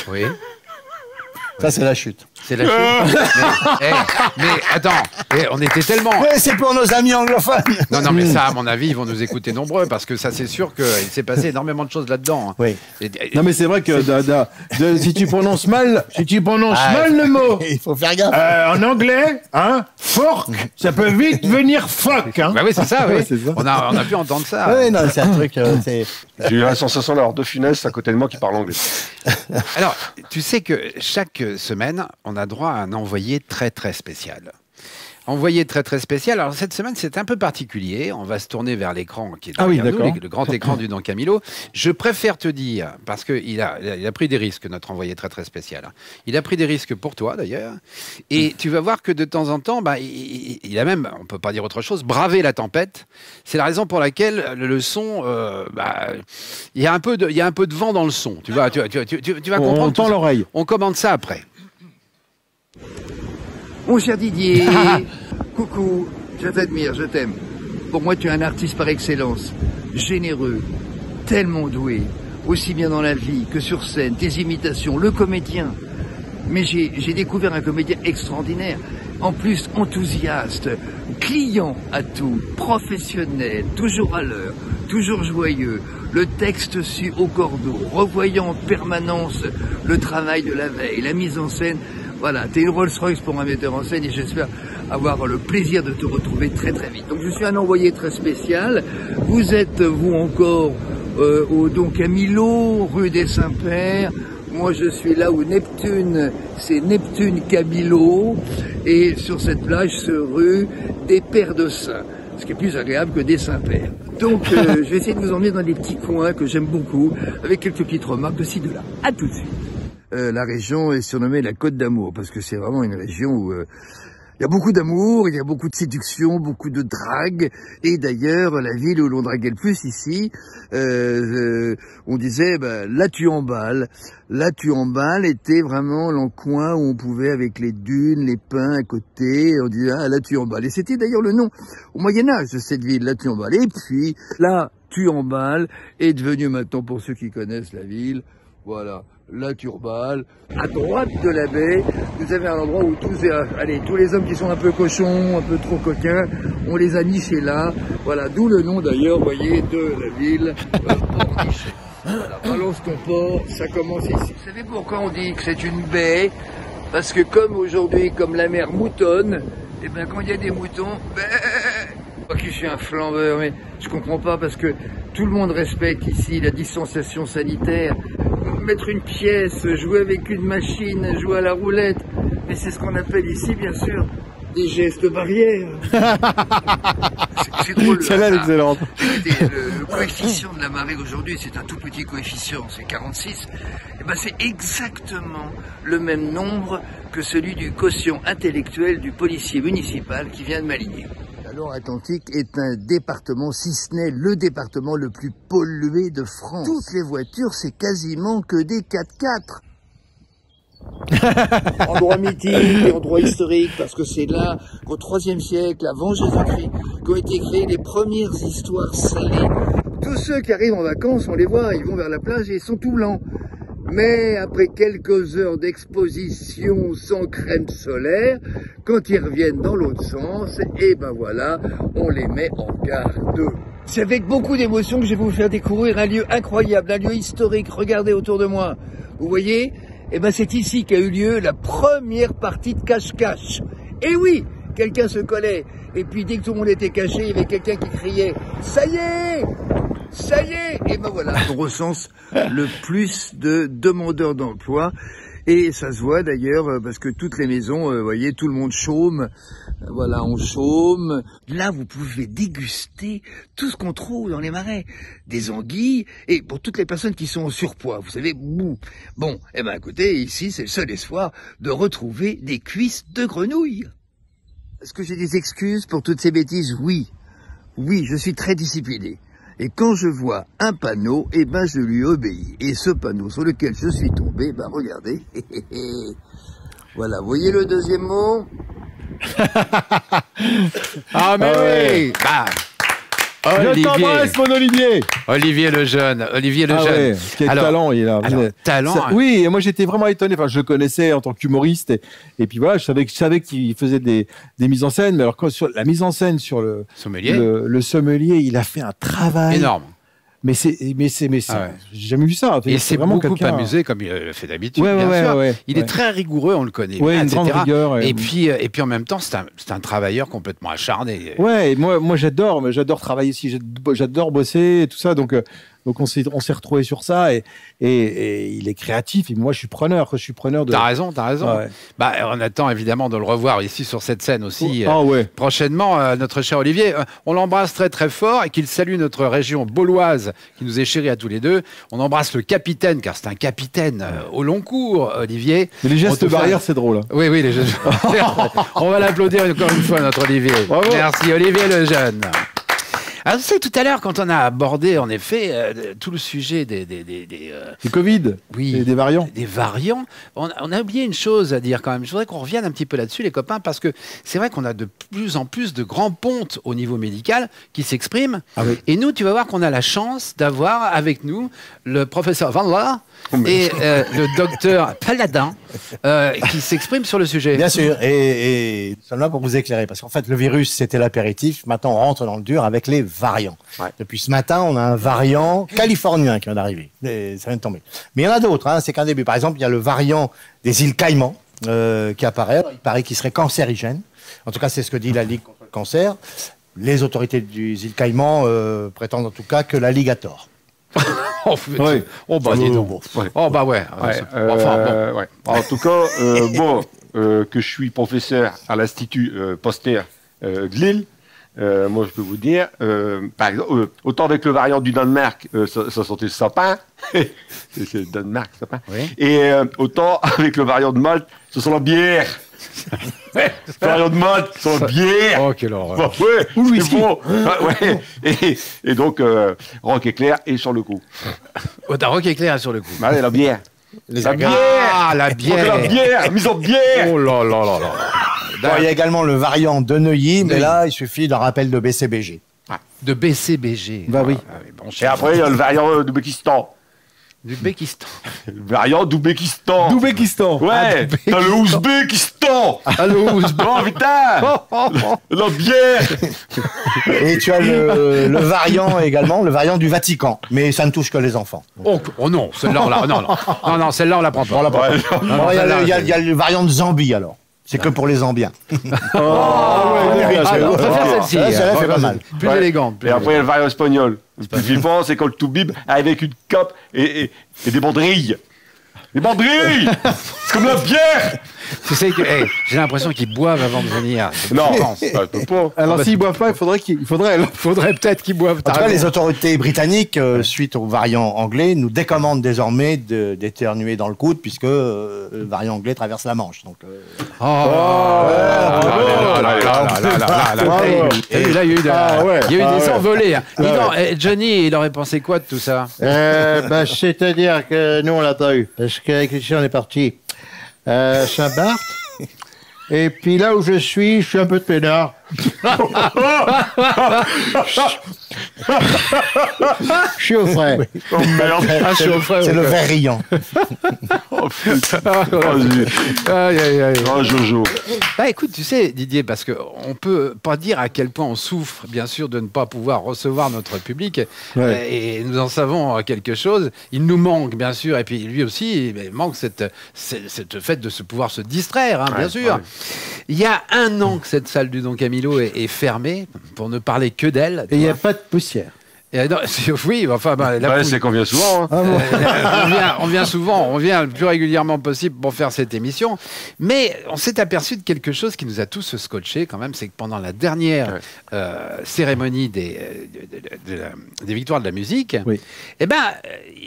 Oui. Ça, c'est la chute. C'est la chute. mais attends, on était tellement. Ouais, c'est pour nos amis anglophones. Non, mais ça, à mon avis, ils vont nous écouter nombreux parce que ça, c'est sûr qu'il s'est passé énormément de choses là-dedans. Hein. Oui. Non, mais c'est vrai que si tu prononces mal, mal le mot. Il faut faire gaffe. En anglais, fork, ça peut vite venir fuck. Hein. Bah oui, c'est ça, oui. Ouais, c'est ça. On a pu entendre ça. Oui, non, c'est un truc. J'ai eu la sensation d'avoir 2 Funès à côté de moi qui parlent anglais. Alors, tu sais que chaque semaine, on a droit à un envoyé très très spécial. envoyé très très spécial. Alors cette semaine c'est un peu particulier. On va se tourner vers l'écran qui est derrière nous, le grand écran du Don Camillo. Je préfère te dire, parce qu'il a pris des risques, notre envoyé très très spécial. Il a pris des risques pour toi d'ailleurs. Et tu vas voir que de temps en temps, il a même, on peut pas dire autre chose, bravé la tempête. C'est la raison pour laquelle le son, il y a un peu de vent dans le son. Tu vas comprendre. On entend l'oreille. On commente ça après. Mon cher Didier, coucou, je t'admire, je t'aime. Pour moi, tu es un artiste par excellence, généreux, tellement doué, aussi bien dans la vie que sur scène, tes imitations, le comédien. Mais j'ai découvert un comédien extraordinaire, en plus enthousiaste, client à tout, professionnel, toujours à l'heure, toujours joyeux, le texte su au cordeau, revoyant en permanence le travail de la veille, la mise en scène. Voilà, t'es une Rolls-Royce pour un metteur en scène et j'espère avoir le plaisir de te retrouver très très vite. Donc je suis un envoyé très spécial. Vous êtes, vous encore, au Don Camillo, rue des Saints-Pères. Moi je suis là où Neptune, c'est Neptune Camillo. Et sur cette plage se rue des Pères de Saints, ce qui est plus agréable que des Saints-Pères. Donc je vais essayer de vous emmener dans des petits coins que j'aime beaucoup, avec quelques petites remarques de ci, de là. À tout de suite. La région est surnommée la Côte d'Amour, parce que c'est vraiment une région où il y a beaucoup d'amour, il y a beaucoup de séduction, beaucoup de drague, et d'ailleurs, la ville où l'on draguait le plus ici, on disait, là tu emballes était vraiment l'encoin où on pouvait, avec les dunes, les pins à côté, on disait, là tu emballes. Et c'était d'ailleurs le nom au Moyen-Âge de cette ville, là tu emballes. Et puis, là tu emballes est devenu maintenant, pour ceux qui connaissent la ville, voilà, la Turballe. À droite de la baie, vous avez un endroit où tous les hommes qui sont un peu cochons, un peu trop coquins, on les a nichés là. Voilà, d'où le nom d'ailleurs, vous voyez, de la ville, Port-Niché. Voilà, balance ton port, ça commence ici. Vous savez pourquoi on dit que c'est une baie? Parce que comme aujourd'hui, comme la mer moutonne, et ben quand il y a des moutons, moi qui suis un flambeur, mais je comprends pas parce que tout le monde respecte ici la distanciation sanitaire. Mettre une pièce, jouer avec une machine, jouer à la roulette, mais c'est ce qu'on appelle ici, bien sûr, des gestes barrières. C'est drôle. Celle-là est excellente. Écoutez, le coefficient de la marée aujourd'hui, c'est un tout petit coefficient, c'est 46. Et ben c'est exactement le même nombre que celui du quotient intellectuel du policier municipal qui vient de m'aligner. La Loire-Atlantique est un département, si ce n'est le département le plus pollué de France. Toutes les voitures, c'est quasiment que des 4x4. Endroit mythique et endroit historique, parce que c'est là qu'au IIIe siècle, avant Jésus-Christ, qu'ont été créées les premières histoires salées. Tous ceux qui arrivent en vacances, on les voit, ils vont vers la plage et ils sont tout blancs. Mais après quelques heures d'exposition sans crème solaire, quand ils reviennent dans l'autre sens, et ben voilà, on les met en garde. C'est avec beaucoup d'émotion que je vais vous faire découvrir un lieu incroyable, un lieu historique. Regardez autour de moi. Vous voyez? Eh ben c'est ici qu'a eu lieu la première partie de cache-cache. Et oui, quelqu'un se collait. Et puis dès que tout le monde était caché, il y avait quelqu'un qui criait « Ça y est ! Ça y est !» Et ben voilà, on recense le plus de demandeurs d'emploi. Et ça se voit d'ailleurs parce que toutes les maisons, vous voyez, tout le monde chôme. Voilà, on chôme. Là, vous pouvez déguster tout ce qu'on trouve dans les marais. Des anguilles, et pour toutes les personnes qui sont en surpoids, vous savez, bon, eh ben écoutez, ici, c'est le seul espoir de retrouver des cuisses de grenouille. Est-ce que j'ai des excuses pour toutes ces bêtises? Oui, je suis très discipliné. Et quand je vois un panneau, eh ben je lui obéis. Et ce panneau sur lequel je suis tombé, ben regardez. Voilà, vous voyez le deuxième mot? Ah mais oui. Je t'embrasse, mon Olivier. Olivier le jeune. Ouais, quel talent il a. Talent. Oui, et moi j'étais vraiment étonné. Enfin, je le connaissais en tant qu'humoriste et puis voilà, je savais qu'il faisait des mises en scène. Mais alors sur la mise en scène sur le sommelier, il a fait un travail énorme. Mais j'ai jamais vu ça. Et c'est vraiment beaucoup amusé comme il le fait d'habitude. Bien sûr. Il est très rigoureux, on le connaît. Une grande rigueur. Et puis en même temps, c'est un travailleur complètement acharné. Ouais, et moi j'adore travailler ici, j'adore bosser et tout ça. Donc Donc on s'est retrouvés sur ça et il est créatif. Et moi, je suis preneur de. T'as raison. Ouais. Bah, on attend évidemment de le revoir ici sur cette scène aussi Ouais. prochainement. Notre cher Olivier, on l'embrasse très très fort et qu'il salue notre région bauloise qui nous est chérie à tous les deux. On embrasse le capitaine, car c'est un capitaine au long cours, Olivier. Mais les gestes barrières, c'est drôle. Hein. Oui, les gestes barrières. On va l'applaudir encore une fois, notre Olivier. Bravo. Merci, Olivier le jeune. Alors, vous savez, tout à l'heure, quand on a abordé, en effet, tout le sujet des Du Covid. oui, Et des variants. des variants, on a oublié une chose à dire quand même. Je voudrais qu'on revienne un petit peu là-dessus, les copains, parce que c'est vrai qu'on a de plus en plus de grands pontes au niveau médical qui s'expriment. Ah oui. Et nous, tu vas voir qu'on a la chance d'avoir avec nous le professeur Van Laar et le docteur Paladin qui s'expriment sur le sujet. Bien sûr, et seulement pour vous éclairer, parce qu'en fait, le virus, c'était l'apéritif. Maintenant, on rentre dans le dur avec les variants. Ouais. Depuis ce matin, on a un variant californien qui vient d'arriver. Ça vient de tomber. Mais il y en a d'autres, hein, c'est qu'un début. Par exemple, il y a le variant des îles Caïmans qui apparaît. Alors, il paraît qu'il serait cancérigène. En tout cas, c'est ce que dit la Ligue contre le cancer. Les autorités des îles Caïmans prétendent en tout cas que la Ligue a tort. Oui. Oh bah dis donc. Oh bah ouais. Enfin bon. Ouais. En tout cas, que je suis professeur à l'Institut Pasteur de Lille, moi je peux vous dire, par exemple, autant avec le variant du Danemark, ça sentait le sapin, c'est le Danemark, le sapin, Oui. et autant avec le variant de Malte, ce sont la bière. Le variant de Malte, ce sont la bière. Oh quelle horreur. Bah, ouais, Ou le c'est whisky. bon. Ah, ouais. Et donc, Rock Éclair est sur le coup. Oh, t'as Rock Éclair sur le coup. Allez, la bière. La bière. Ah la La bière. bière, mise en bière. Oh là là là là. Bon, il y a également le variant de Neuilly, mais là, il suffit d'un rappel de BCBG. De BCBG. Bah oui. Ah bon, Et après, il y a le variant d'Ouzbékistan. du Bekistan. Le variant d'Ouzbékistan. D'Ouzbékistan. Ouais, t'as le Ouzbékistan. Allô. Oh putain. La bière. Et tu as le variant également, le variant du Vatican. Mais ça ne touche que les enfants. Oh non, celle-là non, celle-là on la prend pas. On la prend. Ouais. Bon, il y a le variant de Zambie alors. C'est que pour les Zambiens. On préfère celle-ci. Celle-là fait pas mal. Plus Ouais. élégante. Et après, il y a le variant espagnol. Le plus flippant, c'est quand le toubib arrive avec une cape et des banderilles. Des banderilles. C'est comme la bière. Tu sais que j'ai l'impression qu'ils boivent avant de venir. Non, Je pense. je peux pas. Alors s'ils boivent pas, il Faudrait peut-être qu'ils boivent. En tout cas, les autorités britanniques, suite au variant anglais, nous décommandent désormais d'éternuer dans le coude, puisque le variant anglais traverse la Manche. Donc, Là, il y a eu des envolées. Dis donc, Johnny, il aurait pensé quoi de tout ça? C'est-à-dire que nous, on l'a pas eu. Parce qu'avec les chiens, on est parti Saint-Barth. Et puis là où je suis un peu de peinard. Je suis au frais. Oh merde. c'est le variant. Oh putain. Oh, zut. Oh, Jojo. Bah écoute, tu sais, Didier, parce qu'on peut pas dire à quel point on souffre, bien sûr, de ne pas pouvoir recevoir notre public. Et nous en savons quelque chose. Il nous manque, bien sûr, et puis lui aussi, il manque cette fait de pouvoir se distraire, hein, bien sûr. Ouais. Il y a 1 an que cette salle du Don Camillo est fermée, pour ne parler que d'elle. Et il n'y a pas de poussière. Non, oui, enfin, la Ouais, pouille- c'est qu'on vient souvent. Hein. on vient souvent, on vient le plus régulièrement possible pour faire cette émission. Mais on s'est aperçu de quelque chose qui nous a tous scotché quand même, c'est que pendant la dernière cérémonie des victoires de la musique, eh ben,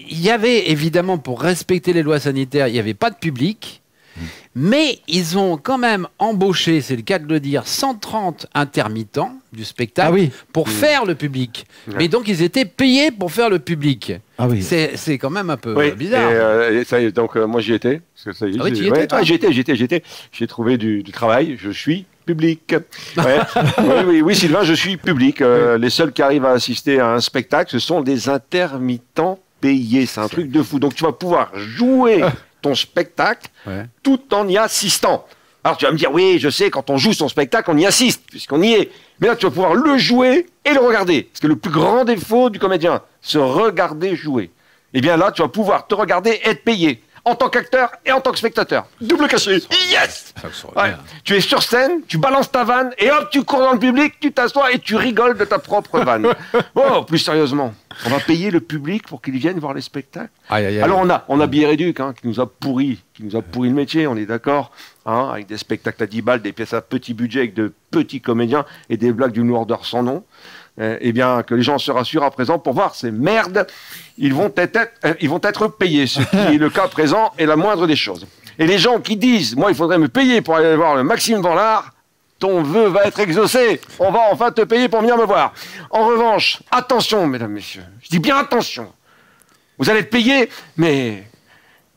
il y avait évidemment, pour respecter les lois sanitaires, il n'y avait pas de public. Mais ils ont quand même embauché, c'est le cas de le dire, 130 intermittents du spectacle pour faire le public. Mais donc ils étaient payés pour faire le public. Ah oui. C'est quand même un peu bizarre. Et ça y est, donc moi j'y étais. Parce que ça y est, Ah oui, tu y étais, toi. j'étais. J'ai trouvé du travail. Je suis public. Ouais. oui, Sylvain, je suis public. Les seuls qui arrivent à assister à un spectacle, ce sont des intermittents payés. C'est un truc de fou. Donc tu vas pouvoir jouer ton spectacle tout en y assistant. Alors tu vas me dire, oui, je sais, quand on joue son spectacle, on y assiste, puisqu'on y est. Mais là, tu vas pouvoir le jouer et le regarder. Parce que le plus grand défaut du comédien, se regarder jouer. Eh bien là, tu vas pouvoir te regarder et être payé. en tant qu'acteur et en tant que spectateur. Double cachet. Yes. Ouais. Tu es sur scène, tu balances ta vanne et hop, tu cours dans le public, tu t'assois et tu rigoles de ta propre vanne. Oh, plus sérieusement, on va payer le public pour qu'il vienne voir les spectacles. Alors on a Billet Réduc qui nous a pourri le métier, on est d'accord, hein, avec des spectacles à 10 balles, des pièces à petit budget avec de petits comédiens et des blagues d'une lourdeur sans nom. Eh bien, que les gens se rassurent à présent pour voir ces merdes, ils vont être payés, ce qui est le cas présent est la moindre des choses. Et les gens qui disent, moi il faudrait me payer pour aller voir le Maxime Vanlard, ton vœu va être exaucé, on va enfin te payer pour venir me voir. En revanche, attention mesdames, messieurs, je dis bien attention, vous allez être payés, mais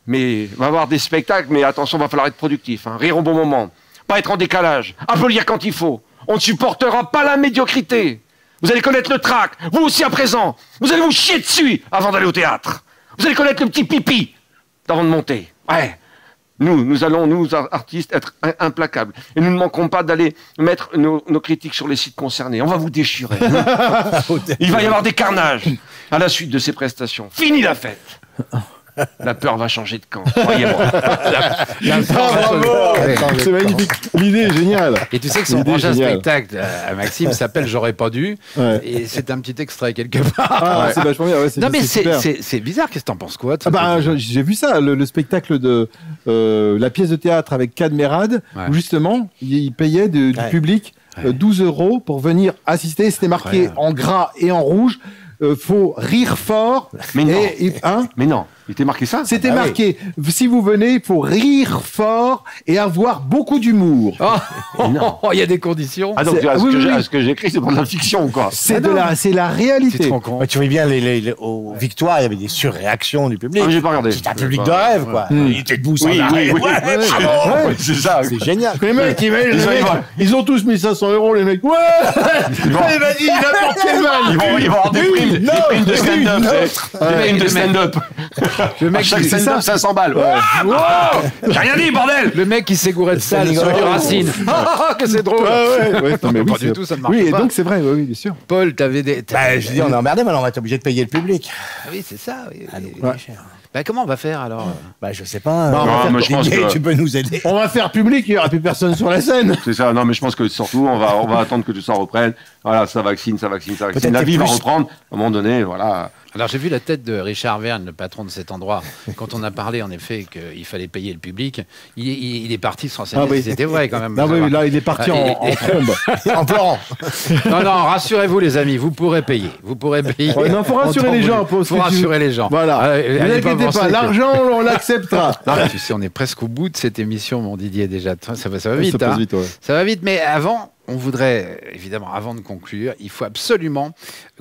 il va y avoir des spectacles, mais attention, il va falloir être productif, hein, rire au bon moment, pas être en décalage, applaudir quand il faut, on ne supportera pas la médiocrité. Vous allez connaître le trac, vous aussi à présent. Vous allez vous chier dessus avant d'aller au théâtre. Vous allez connaître le petit pipi avant de monter. Ouais. Nous allons, nous artistes, être implacables. Et nous ne manquerons pas d'aller mettre nos critiques sur les sites concernés. On va vous déchirer. Il va y avoir des carnages à la suite de ces prestations. Fini la fête. La peur va changer de camp, croyez-moi. C'est magnifique. L'idée est géniale. Et tu sais que son prochain spectacle à Maxime s'appelle J'aurais pas dû. Ouais. Et c'est un petit extrait quelque part. Ah, ouais. C'est vachement bien. Ouais, non, mais c'est bizarre. Qu'est-ce que t'en penses, quoi? J'ai vu ça, le spectacle de la pièce de théâtre avec Cadmerade, où justement, il payait du public 12 € pour venir assister. C'était marqué en gras et en rouge. Faut rire fort. Mais non. Mais non. Il était marqué ça? C'était marqué, si vous venez, il faut rire fort et avoir beaucoup d'humour. Il y a des conditions. Ah donc, ce que j'ai écrit, c'est pour de la fiction, quoi. C'est la réalité. Tu vois bien, aux victoires, il y avait des surréactions du public. J'ai pas regardé. C'était un public de rêve, quoi. Il était debout sans arrêt. C'est ça. C'est génial. Les mecs, ils ont tous mis 500 € les mecs. Ouais. Allez, vas-y, n'importe quelle vanne. Ils vont avoir des primes de stand-up. Des primes de stand-up. Le mec, chaque stand-up, 500 balles. Ouais. Wow, j'ai rien dit, bordel. Le mec qui s'est gouré de salle sur du Racine. Que c'est drôle. Non, mais pas du tout, ça ne marche pas. Oui, et donc c'est vrai, oui, bien sûr. Paul, t'avais des. Je dis, on est emmerdé, mais on va être obligé de payer le public. Oui, c'est ça. Comment on va faire alors? Je sais pas. Mais je pense que tu peux nous aider. On va faire public, il n'y aura plus personne sur la scène. C'est ça. Non, mais je pense que surtout, on va attendre que tout ça reprenne. Voilà, ça vaccine. La vie va reprendre. À un moment donné, voilà. Alors j'ai vu la tête de Richard Verne, le patron de cet endroit, quand on a parlé en effet qu'il fallait payer le public. Il est parti se renseigner. C'était vrai quand même. Non, oui, là il est parti en trombe, en pleurant. Non, rassurez-vous les amis, vous pourrez payer. Non, faut rassurer les gens. Faut rassurer les gens. Voilà. Ne vous inquiétez pas, l'argent on l'acceptera. Tu sais, on est presque au bout de cette émission, mon Didier déjà. Ça va vite. Ça passe vite, ouais. Ça va vite, mais avant. On voudrait, évidemment, avant de conclure, il faut absolument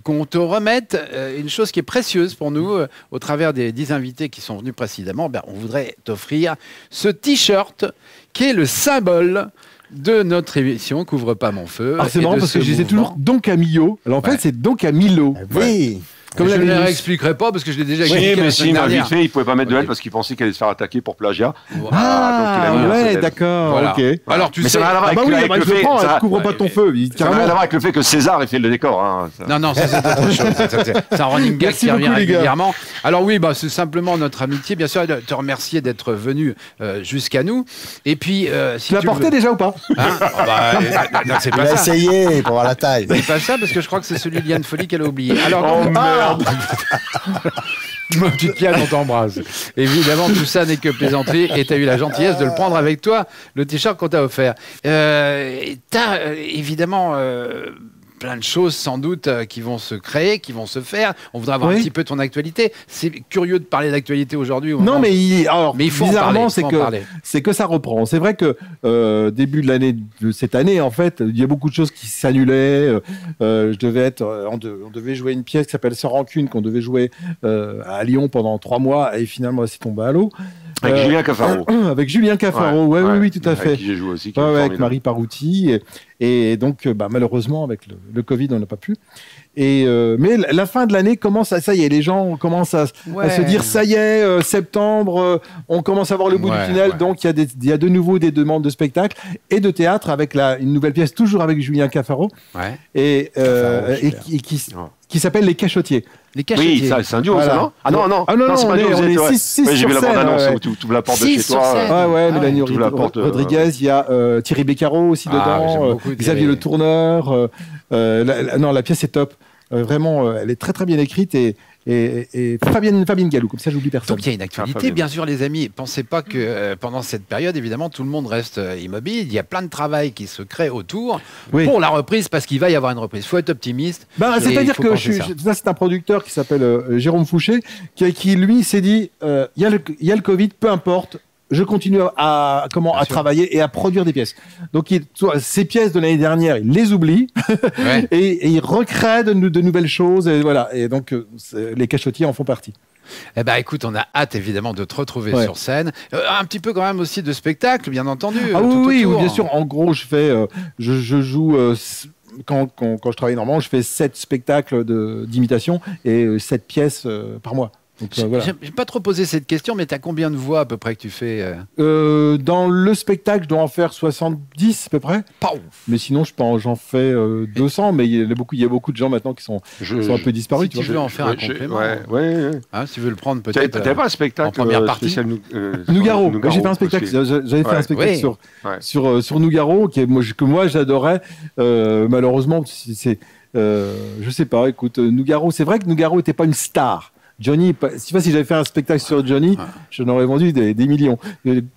qu'on te remette une chose qui est précieuse pour nous, au travers des 10 invités qui sont venus précédemment. On voudrait t'offrir ce t-shirt qui est le symbole de notre émission Couvre pas mon feu. C'est marrant parce que je disais toujours Don Camillo. Alors en fait, c'est Don Camillo. Oui. Comme je ne le réexpliquerai pas parce que je l'ai déjà expliqué. Oui, mais si, vite fait, il ne pouvait pas mettre de elle parce qu'il pensait qu'elle allait se faire attaquer pour plagiat. D'accord. Voilà. Okay. Alors tu sais. Ça n'a rien à voir avec le fait. Ça couvre pas ton feu. Ça n'a rien à voir avec le fait que César ait fait le décor. Non, ça c'est autre chose. C'est un running gag qui revient régulièrement. Alors oui, c'est simplement notre amitié, bien sûr, de te remercier d'être venu jusqu'à nous. Et puis, si tu l'as porté déjà ou pas? C'est pas ça. Il a essayé pour voir la taille. C'est pas ça parce que je crois que c'est celui de Liane Folly qu'elle a oublié. Alors. Ma petite Piane, on t'embrasse. Évidemment, tout ça n'est que plaisanterie et tu as eu la gentillesse de le prendre avec toi, le t-shirt qu'on t'a offert. T'as évidemment plein de choses sans doute qui vont se créer, qui vont se faire. On voudrait avoir un petit peu ton actualité. C'est curieux de parler d'actualité aujourd'hui. Non, mais il faut bizarrement, parler, c'est que ça reprend. C'est vrai que début de l'année, de cette année, en fait, il y a beaucoup de choses qui s'annulaient. On devait jouer une pièce qui s'appelle Sans rancune, qu'on devait jouer à Lyon pendant 3 mois, et finalement, c'est tombé à l'eau. Avec Julien Caffaro. Avec Julien Caffaro, oui, tout à fait. Avec qui j'ai joué aussi. Avec Marie Parouti. Et donc, malheureusement, avec le Covid, on n'a pas pu. Mais la fin de l'année commence ça y est, les gens commencent à se dire, ça y est, septembre, on commence à voir le bout du tunnel. Donc, il y a de nouveau des demandes de spectacle et de théâtre avec une nouvelle pièce, toujours avec Julien Caffaro. qui s'appelle Les Cachotiers. Les Cachotiers. Oui, ça, c'est un duo, Voilà. ça, non? Ah non, c'est pas un duo, on est 6 j'ai sur vu la scène. bande-annonce Ouais. où tu ouvres la porte de 6 chez sur toi. scène. Ah ouais, Mélanie tu la portes, Rodriguez, il y a Thierry Beccaro aussi Ah, j'aime dedans, beaucoup Xavier Thierry. Le Tourneur. Non, la pièce est top. Vraiment, elle est très très bien écrite et Fabienne Galou, comme ça j'oublie personne. Donc il y a une actualité, Fabien. bien sûr, les amis. Pensez pas que pendant cette période, évidemment, tout le monde reste immobile. Il y a plein de travail qui se crée autour pour la reprise, parce qu'il va y avoir une reprise. Il faut être optimiste. C'est-à-dire faut que penser ça. ça, c'est un producteur qui s'appelle Jérôme Fouché, qui lui s'est dit, il y a le Covid, peu importe. Je continue à travailler et à produire des pièces. Donc, ces pièces de l'année dernière, il les oublie Ouais. et il recrée de nouvelles choses. Et voilà. Et donc, les Cachotiers en font partie. Eh ben, écoute, on a hâte évidemment de te retrouver Ouais. sur scène. Un petit peu quand même aussi de spectacle, bien entendu. Ah tout oui, autour. bien sûr. En gros, je fais, je joue. Quand je travaille normalement, je fais 7 spectacles d'imitation et 7 pièces par mois. Donc, voilà. J'ai pas trop posé cette question, mais t'as combien de voix à peu près que tu fais Dans le spectacle, je dois en faire 70 à peu près. Pas ouf. Mais sinon, j'en fais 200. Mais il y a beaucoup de gens maintenant qui sont un peu disparus. Si tu veux en faire un complément, Ouais. hein, si tu veux le prendre T'avais peut-être. pas un spectacle en première partie spécial Nougaro. J'ai fait un spectacle. J'avais fait un spectacle sur Nougaro que moi j'adorais. Malheureusement, je sais pas. Écoute, Nougaro, c'est vrai que Nougaro n'était pas une star. Johnny, je sais pas si j'avais fait un spectacle sur Johnny, j'en aurais vendu des millions.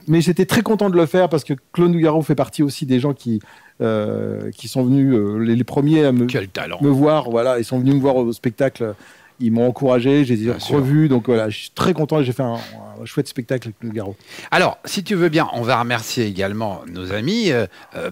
Mais j'étais très content de le faire parce que Claude Nougaro fait partie aussi des gens qui sont venus les premiers à Quel talent. me voir. Voilà, ils sont venus me voir au spectacle. Ils m'ont encouragé, je les ai revus. Donc voilà, je suis très content. J'ai fait un chouette spectacle avec Nougaro. Alors, si tu veux bien, on va remercier également nos amis.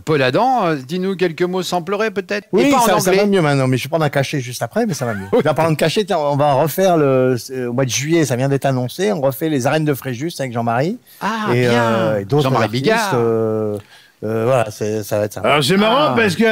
Paul Adam, dis-nous quelques mots sans pleurer peut-être. Oui, et pas en ça anglais. va mieux maintenant, mais je vais prendre un cachet juste après, mais ça va mieux. En parlant de cachet, tiens, on va refaire au mois de juillet, ça vient d'être annoncé, on refait les arènes de Fréjus avec Jean-Marie. Ah, et, bien. et d'autres Jean-Marie artistes, Bigard. Voilà, ça va être ça. Alors c'est marrant parce que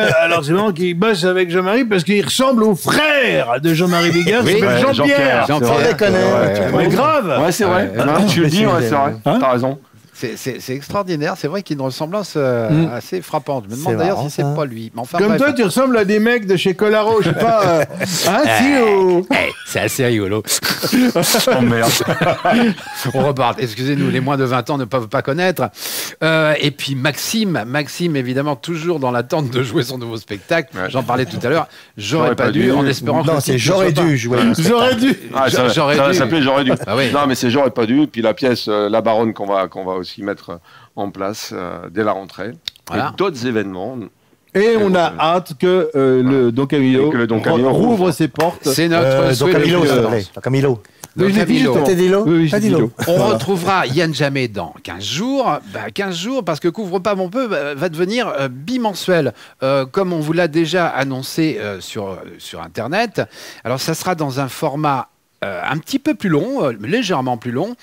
c'est marrant qu'il bosse avec Jean-Marie parce qu'il ressemble au frère de Jean-Marie Bigard, Oui, qui s'appelle ouais, Jean-Pierre. Jean-Pierre. Sans déconner. Mais grave. Ouais, c'est vrai. Tu le dis, c'est vrai. T'as raison. C'est extraordinaire. C'est vrai qu'il y a une ressemblance assez frappante. Je me demande C'est d'ailleurs marrant, si c'est ça. pas lui. Mais enfin, Comme bref. toi, tu ressembles à des mecs de chez Colaro, je sais pas. C'est assez rigolo. Oh merde. On repart. Excusez-nous, les moins de 20 ans ne peuvent pas connaître. Et puis Maxime, évidemment, toujours dans l'attente de jouer son nouveau spectacle. Ouais. J'en parlais tout à l'heure. J'aurais pas dû, en espérant que Non, le c'est titre j'aurais ne soit pas. dû jouer. J'aurais dû. Ah, ça J'aurais va dû. s'appeler J'aurais dû. Ah oui. Non, mais c'est J'aurais pas dû. Puis la pièce La Baronne qu'on va aussi mettre en place dès la rentrée. Voilà. Et d'autres événements. Et on a hâte que le Don Camillo, Et que le Don Camillo rouvre ses portes. C'est notre Don souhait le Camillo, plus s'il te intense. plaît. Don Camillo. Oui, je l'ai dit Camillo. justement. T'as dit Lo Oui, T'as j'ai dit dit Lo. On retrouvera Yann Jamais dans 15 jours. 15 jours, parce que Couvre pas mon peu va devenir bimensuel, comme on vous l'a déjà annoncé sur Internet. Alors, ça sera dans un format un petit peu plus long, légèrement plus long.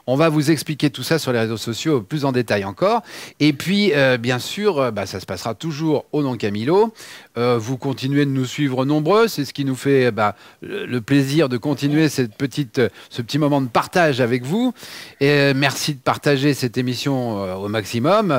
On va vous expliquer tout ça sur les réseaux sociaux plus en détail encore. Et puis, bien sûr, ça se passera toujours au Don Camillo. Vous continuez de nous suivre nombreux. C'est ce qui nous fait le plaisir de continuer ce petit moment de partage avec vous. Et merci de partager cette émission au maximum.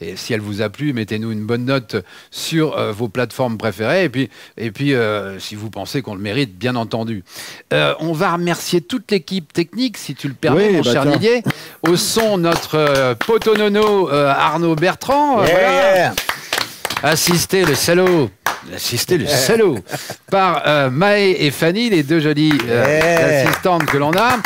Et si elle vous a plu, mettez-nous une bonne note sur vos plateformes préférées. Et puis si vous pensez qu'on le mérite, bien entendu. On va remercier toute l'équipe technique, si tu le permets, Oui, mon cher tiens. Didier. Au son, notre potonono Arnaud Bertrand. Voilà. Assisté le salaud par Maë et Fanny, les deux jolies assistantes que l'on a.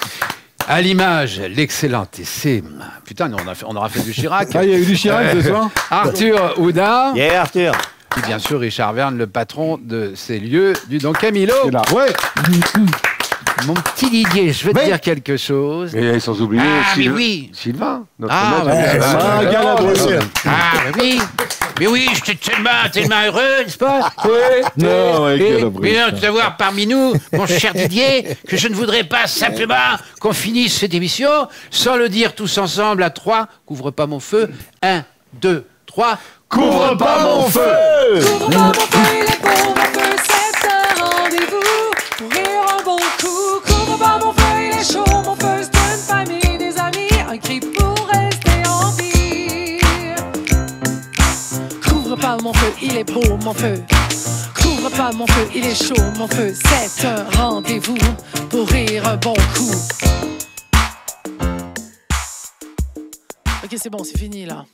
À l'image, l'excellentissime. Putain, on aura fait du Chirac. Ah, il y a eu du Chirac ce soir. Arthur Houdin. Yeah, Arthur. Et bien sûr, Richard Verne, le patron de ces lieux du Don Camillo. C'est là. Ouais. Mon petit Didier, je veux te dire quelque chose. Et sans oublier Sylvain, notre maître. Un gars là, bien sûr. Mais oui, j'étais tellement heureux, n'est-ce pas? Non, ouais, quel abruti. Mais non, de savoir parmi nous, mon cher Didier, que je ne voudrais pas simplement qu'on finisse cette émission sans le dire tous ensemble à 3. Couvre pas mon feu. 1, 2, 3. Couvre pas mon feu. Couvre pas mon feu, il est pour mon feu, c'est un rendez-vous pour rire un bon coup. Couvre pas mon feu, il est chaud, mon feu, c'est une famille, des amis, un cri pour rester en vie. Couvre pas mon feu, il est beau, mon feu. Couvre couvre pas mon feu, il est chaud, mon feu. C'est un rendez-vous pour rire un bon coup. Ok, c'est bon, c'est fini là.